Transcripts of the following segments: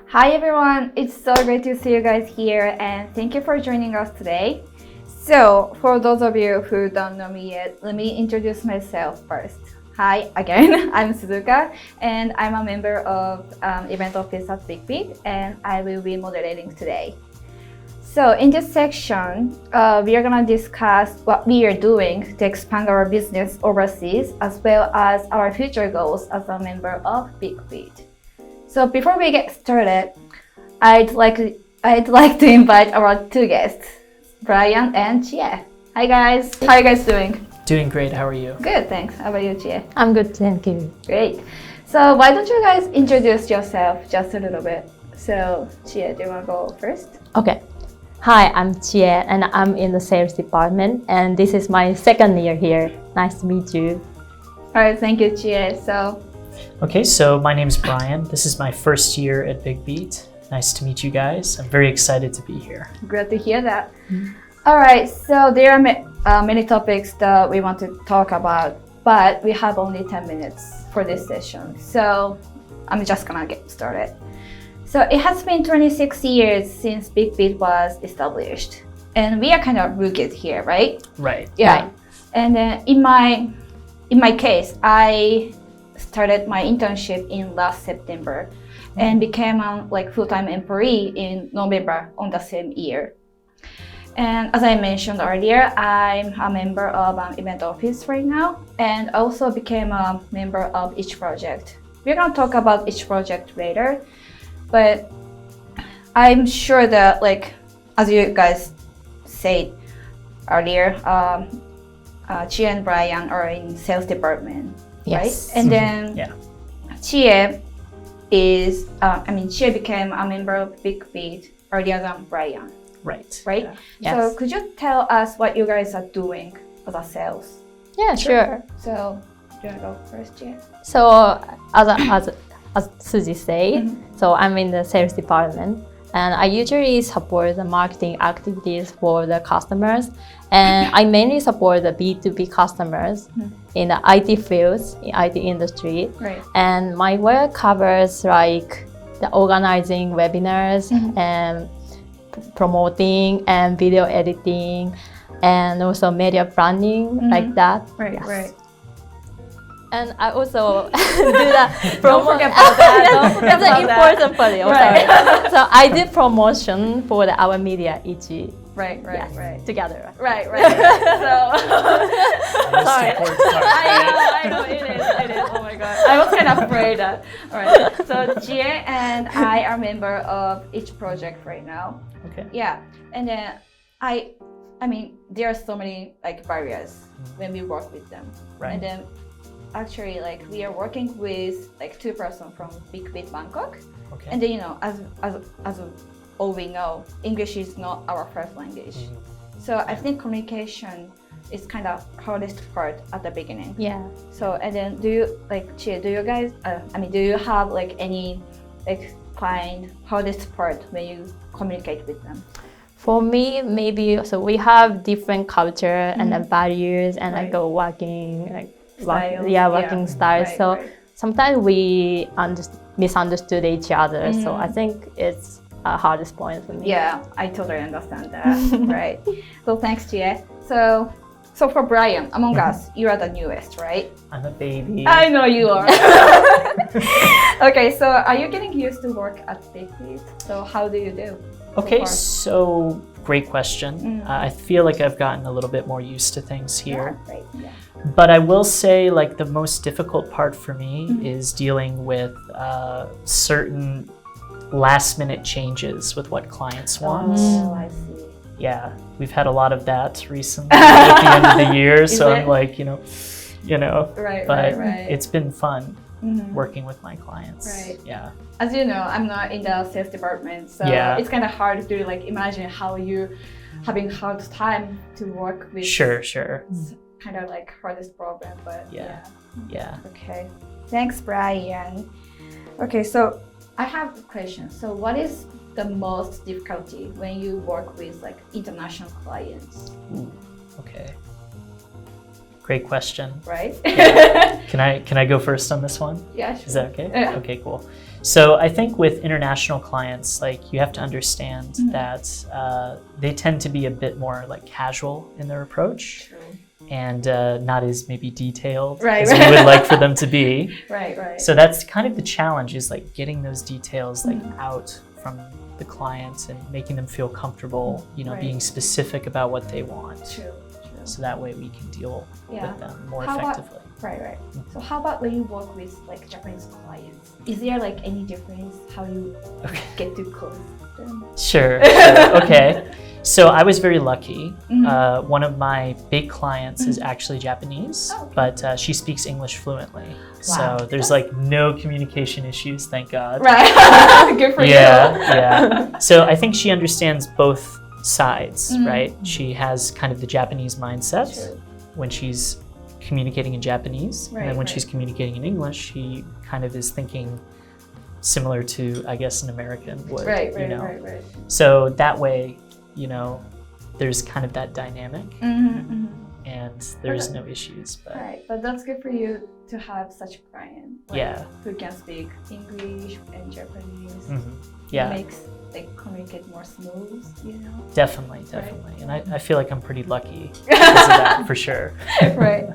Hi everyone, it's so great to see you guys here and thank you for joining us today. So, for those of you who don't know me yet, let me introduce myself first. Hi again, I'm Suzuka and I'm a member of Event Office at Big Beat and I will be moderating today. So in this section, we are going to discuss what we are doing to expand our business overseas as well as our future goals as a member of Big Beat. So before we get started, I'd like to invite our two guests, Brian and Chie. Hi guys, how are you guys doing? Doing great, how are you? Good, thanks. How about you, Chie? I'm good, thank you. Great. So why don't you guys introduce yourself just a little bit? So Chie, do you want to go first? Okay. Hi, I'm Chie and I'm in the sales department and this is my second year here. Nice to meet you. All right, thank you, Chie. Okay, so my name's Brian. This is my first year at Big Beat. Nice to meet you guys. I'm very excited to be here. Glad to hear that. All right, so there are many topics that we want to talk about, but we have only 10 minutes for this session. So I'm just gonna get started. So it has been 26 years since Big Beat was established, and we are kind of rookies here, right? Right. Yeah. Right. And in my case, I started my internship in last September, and became a full-time employee in November on the same year. And as I mentioned earlier, I'm a member of an event office right now, and also became a member of each project. We're gonna talk about each project later. But I'm sure that, as you guys said earlier, Chie and Brian are in sales department, Yes. right? And then Chie Chie became a member of Big Beat earlier than Brian, Right. right? Yes. So could you tell us what you guys are doing as a sales? Yeah, sure. So do you want to go first, Chie? So as Suji said, so I'm in the sales department and I usually support the marketing activities for the customers, and I mainly support the B2B customers in the IT fields, in IT industry. Right. And my work covers the organizing webinars and promoting and video editing and also media branding like that. Right, Yes. right. And I also do that. Don't forget about that. Don't forget It's an about that. important part. Right. Sorry. So I did promotion for our media ICHI. Right. Yes, together. Right. Sorry. I know, it is. Oh my god. I was kind of afraid that. Alright. So Chie and I are member of each project right now. Okay. Yeah. And then I mean there are so many barriers when we work with them. Right. And then actually we are working with two persons from Big Beat Bangkok. Okay. And then as all we know, English is not our first language. So I think communication is kind of hardest part at the beginning. Yeah. So and then do you Chie, do you guys do you have any find hardest part when you communicate with them? For me, maybe so we have different culture and then values and working working styles. Right, so right. sometimes we misunderstood each other. So I think it's a hardest point for me. Yeah, I totally understand that. Right. So thanks, Chie. So for Brian, among us, you are the newest, right? I'm a baby. I know you are. Okay, so are you getting used to work at Big Beat? So how do you do? Okay, so great question. I feel like I've gotten a little bit more used to things here. Yeah, right. Yeah. But I will say the most difficult part for me is dealing with certain last minute changes with what clients want. Oh, I see. Yeah, we've had a lot of that recently at the end of the year. So I'm Right, but right. it's been fun working with my clients. Right. Yeah. As you know, I'm not in the sales department, so it's kind of hard to imagine how you having hard time to work with. Sure. It's kind of hardest problem, but Yeah. Okay. Thanks, Brian. Okay, so I have a question. So what is the most difficulty when you work with international clients? Ooh, okay. Great question. right? Yeah. Can I go first on this one? Yeah, sure. Is that okay? Yeah. Okay, cool. So I think with international clients, like you have to understand that they tend to be a bit more like casual in their approach. True. And not as maybe detailed Right, as right. we would like for them to be. Right. So that's kind of the challenge, is like getting those details like out from the clients and making them feel comfortable, you know, Right. being specific about what they want. True. So that way we can deal Yeah. with them more How about- effectively. Right. So how about when you work with like Japanese clients? Is there like any difference how you get to close them? Sure. Okay. So I was very lucky. One of my big clients is actually Japanese, Oh, okay. but she speaks English fluently. Wow. So there's like no communication issues, thank God. Right. Good for Yeah. So I think she understands both sides, right? She has kind of the Japanese mindset True. when she's communicating in Japanese, and then when she's communicating in English, she kind of is thinking similar to, I guess, an American would. Right. You know? Right. So that way, you know, there's kind of that dynamic, and there's no issues. But Right. But that's good for you to have such a client. Like, Yeah. Who can speak English and Japanese. Yeah, It makes like communicate more smooth, you know. definitely. And I feel like I'm pretty lucky because of that, for sure. Right.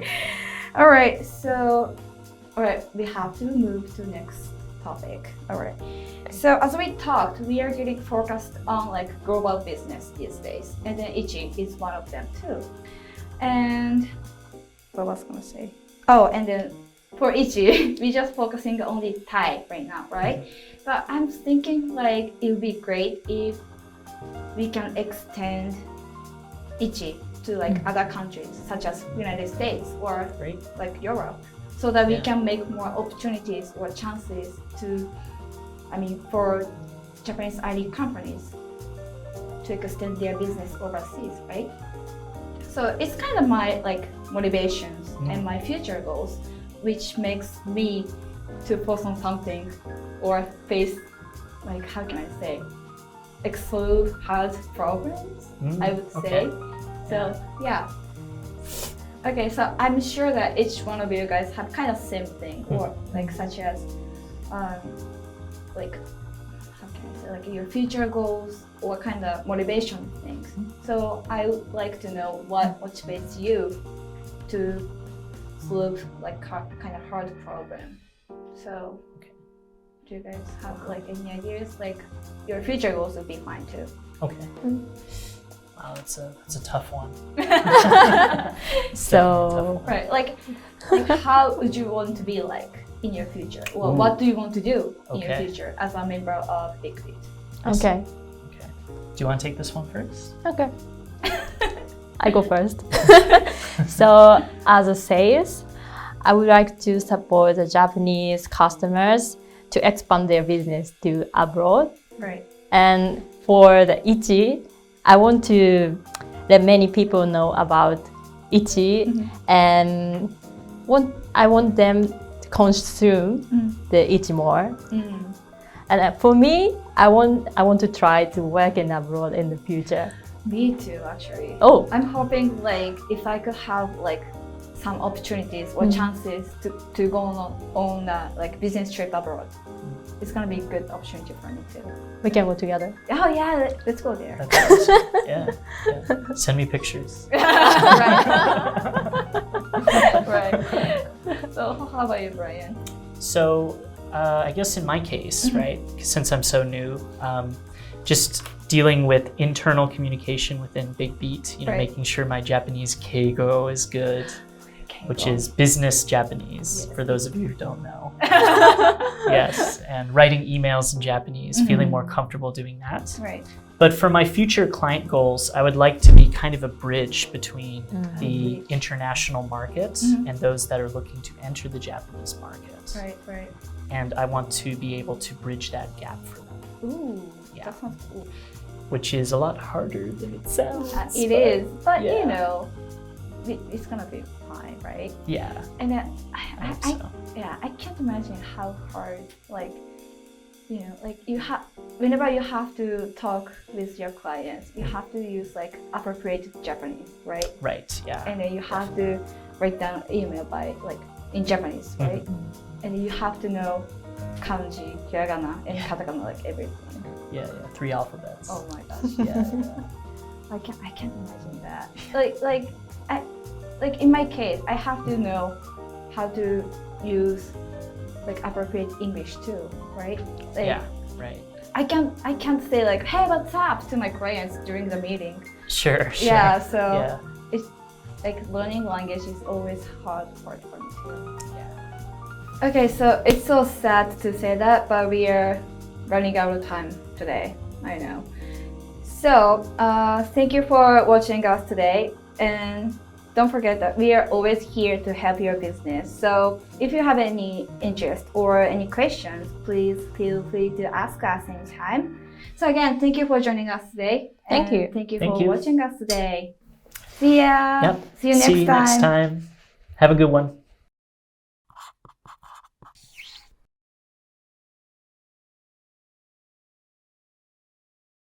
All right. So, all right, we have to move to next topic. All right. So as we talked, we are getting focused on like global business these days, and then ICHI is one of them too. And what was I gonna say? Oh, and then for ICHI, we just focusing only Thai right now, right? But I'm thinking like it would be great if we can extend ICHI to like other countries such as United States or Great. like Europe, so that we Yeah. can make more opportunities or chances to, for Japanese IT companies to extend their business overseas, right? So it's kind of my like motivations and my future goals, which makes me to focus on something or face, like, how can I say, exclude hard problems, I would say. Okay. So yeah. Okay, so I'm sure that each one of you guys have kind of same thing, or like such as like, how can I say, like your future goals or kind of motivation things. So I would like to know what motivates you to solve like kind of hard problem. So do you guys have like any ideas? Like your future goals would be fine too. Okay. Wow, that's a tough one. So Right, like how would you want to be like in your future? Well, what do you want to do in your future as a member of Big Beat? okay. Do you want to take this one first? Okay. I go first. So as a sales, I would like to support the Japanese customers to expand their business to abroad. Right. And for the ICHI, I want to let many people know about ICHI, and I want them to consume the ICHI more. And for me, I want to try to work in abroad in the future. Me too, actually. Oh, I'm hoping like if I could have like some opportunities or chances to go on like business trip abroad. It's gonna be a good opportunity for me too. we can go together. Oh yeah, let's go there. That's awesome. Yeah. Send me pictures. Right. So how about you, Brian? So I guess in my case, right, since I'm so new, just dealing with internal communication within Big Beat, you know, Right. making sure my Japanese keigo is good, which is business Japanese, for those of you who don't know. Yes, and writing emails in Japanese, feeling more comfortable doing that. Right. But for my future client goals, I would like to be kind of a bridge between the international market and those that are looking to enter the Japanese market. Right. And I want to be able to bridge that gap for them, Ooh, Yeah. that sounds cool. which is a lot harder than it sounds. It is, but yeah. you know, it's gonna be fine, right? Yeah, And then I hope so. I can't imagine how hard, like, you know, like whenever you have to talk with your clients, you have to use like appropriate Japanese, right? Right, yeah. And then you have to write down email by like in Japanese, right? And you have to know kanji, hiragana, and katakana, like everything. Yeah, 3 alphabets. Oh my gosh, I can't imagine that. Like in my case, I have to know how to use like appropriate English too, right? Like, Yeah, right. I can't say like, hey, what's up to my clients during the meeting. Sure. Yeah, so Yeah. it's like learning language is always hard part for me too. Yeah. Okay, so it's so sad to say that, but we are running out of time today. I know. So thank you for watching us today, and don't forget that we are always here to help your business. So if you have any interest or any questions, please feel free to ask us anytime. So again, thank you for joining us today. Thank you. Thank you Thank for you. watching us today. See ya. Yep. See you next time. next time. Have a good one.